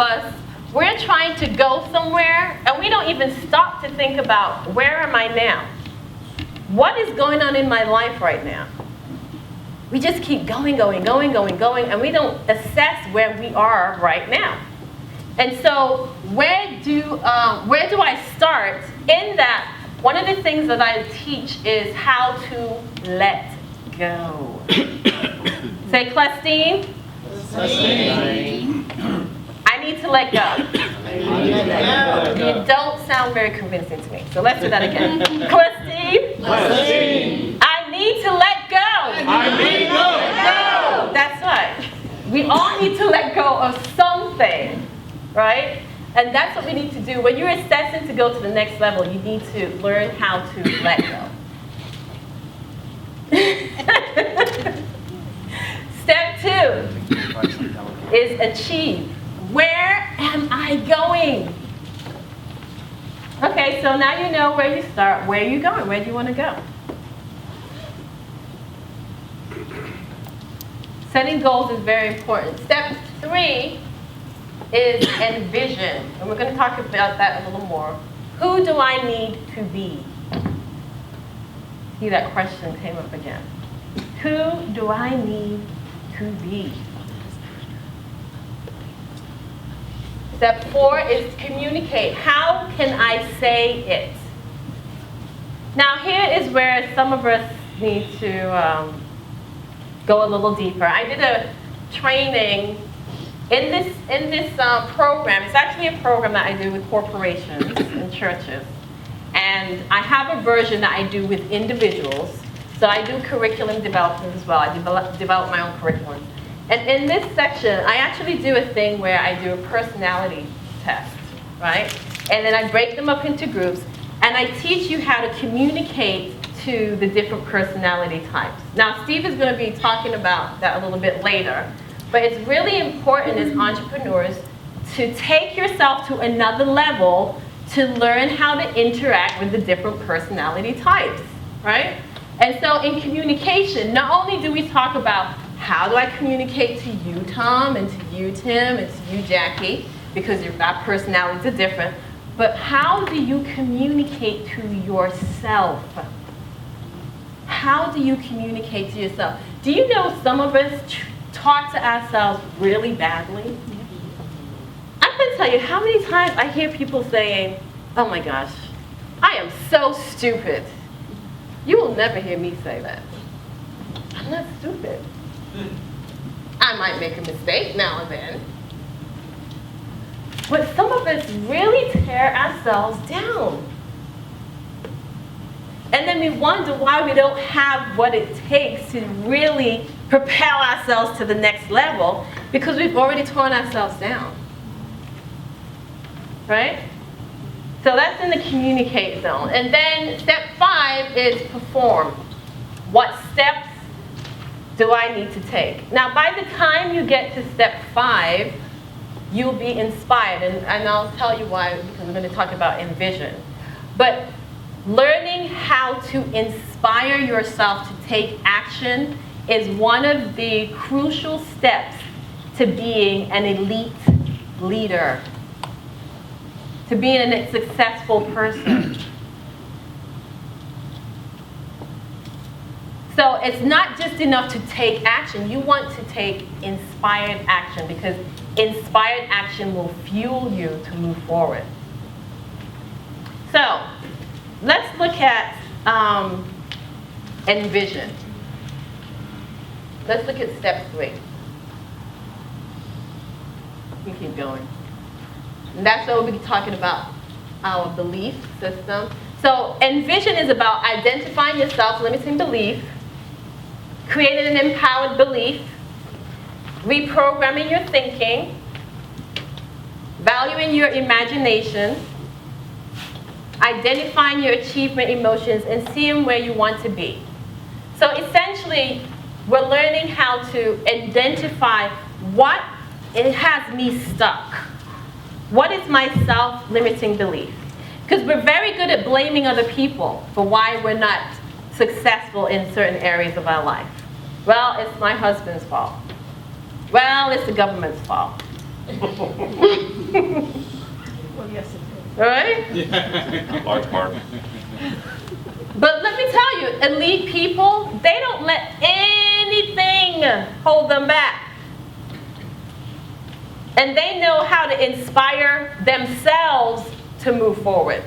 us, we're trying to go somewhere and we don't even stop to think about, where am I now? What is going on in my life right now? We just keep going, and we don't assess where we are right now. And so where do I start? In that, one of the things that I teach is how to let go. Say, Clustine. I need to let go. You don't sound very convincing to me. So let's do that again. Clustine. I need to let go. I need to let go. That's right. We all need to let go of something, right? And that's what we need to do. When you're assessing to go to the next level, you need to learn how to let go. Step 2 is achieve. Where am I going? Okay, so now you know where you start. Where are you going? Where do you want to go? Setting goals is very important. Step 3 is envision. And we're going to talk about that a little more. Who do I need to be? See, that question came up again. Who do I need to be? Step 4 is communicate. How can I say it? Now here is where some of us need to go a little deeper. I did a training in this program. It's actually a program that I do with corporations and churches. And I have a version that I do with individuals. So I do curriculum development as well. I develop my own curriculum. And in this section, I actually do a thing where I do a personality test, right? And then I break them up into groups, and I teach you how to communicate to the different personality types. Now, Steve is going to be talking about that a little bit later, but it's really important as entrepreneurs to take yourself to another level to learn how to interact with the different personality types, right? And so in communication, not only do we talk about how do I communicate to you, Tom, and to you, Tim, and to you, Jackie, because our personalities are different, but how do you communicate to yourself? How do you communicate to yourself? Do you know some of us talk to ourselves really badly? I can tell you how many times I hear people saying, oh my gosh, I am so stupid. You will never hear me say that. I'm not stupid. I might make a mistake now and then. But some of us really tear ourselves down. And then we wonder why we don't have what it takes to really propel ourselves to the next level, because we've already torn ourselves down. Right? So that's in the communicate zone. And then step 5 is perform. What steps do I need to take? Now, by the time you get to step 5, you'll be inspired. And I'll tell you why, because we're going to talk about envision. But learning how to inspire yourself to take action is one of the crucial steps to being an elite leader, to being a successful person. So it's not just enough to take action. You want to take inspired action, because inspired action will fuel you to move forward. So let's look at envision. Let's look at step 3. You keep going. And that's what we'll be talking about, our belief system. So envision is about identifying your self-limiting belief, creating an empowered belief, reprogramming your thinking, valuing your imagination, identifying your achievement emotions, and seeing where you want to be. So essentially, we're learning how to identify what it has me stuck. What is my self-limiting belief? Because we're very good at blaming other people for why we're not successful in certain areas of our life. Well, it's my husband's fault. Well, it's the government's fault. All right? Large part. But let me tell you, elite people, they don't let anything hold them back. And they know how to inspire themselves to move forward.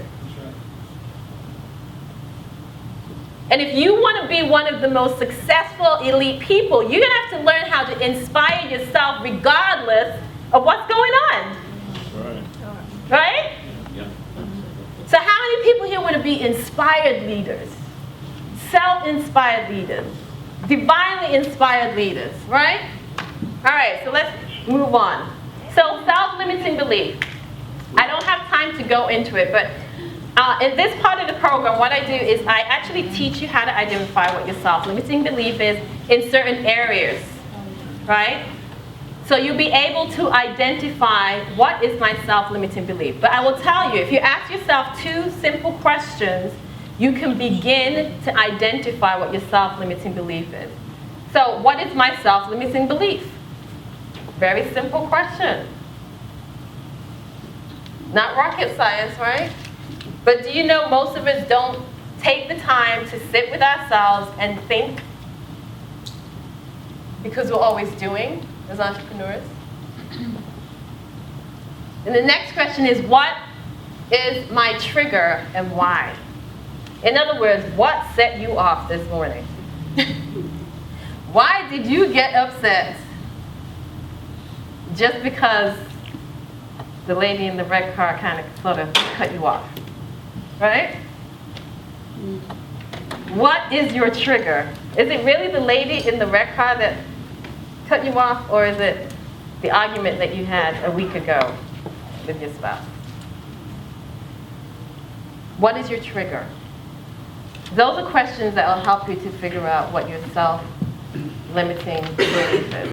And if you want to be one of the most successful elite people, you're going to have to learn how to inspire yourself regardless of what's going on. Right? Yeah. So how many people here want to be inspired leaders? Self-inspired leaders. Divinely inspired leaders, right? All right, so let's move on. So self-limiting belief. I don't have time to go into it, but in this part of the program, what I do is I actually teach you how to identify what your self-limiting belief is in certain areas, right? So you'll be able to identify what is my self-limiting belief. But I will tell you, if you ask yourself 2 simple questions, you can begin to identify what your self-limiting belief is. So what is my self-limiting belief? Very simple question. Not rocket science, right? But do you know most of us don't take the time to sit with ourselves and think? Because we're always doing as entrepreneurs. And the next question is, what is my trigger and why? In other words, what set you off this morning? Why did you get upset? Just because the lady in the red car kind of sort of cut you off, right? What is your trigger? Is it really the lady in the red car that cut you off, or is it the argument that you had a week ago with your spouse? What is your trigger? Those are questions that will help you to figure out what your self-limiting belief is.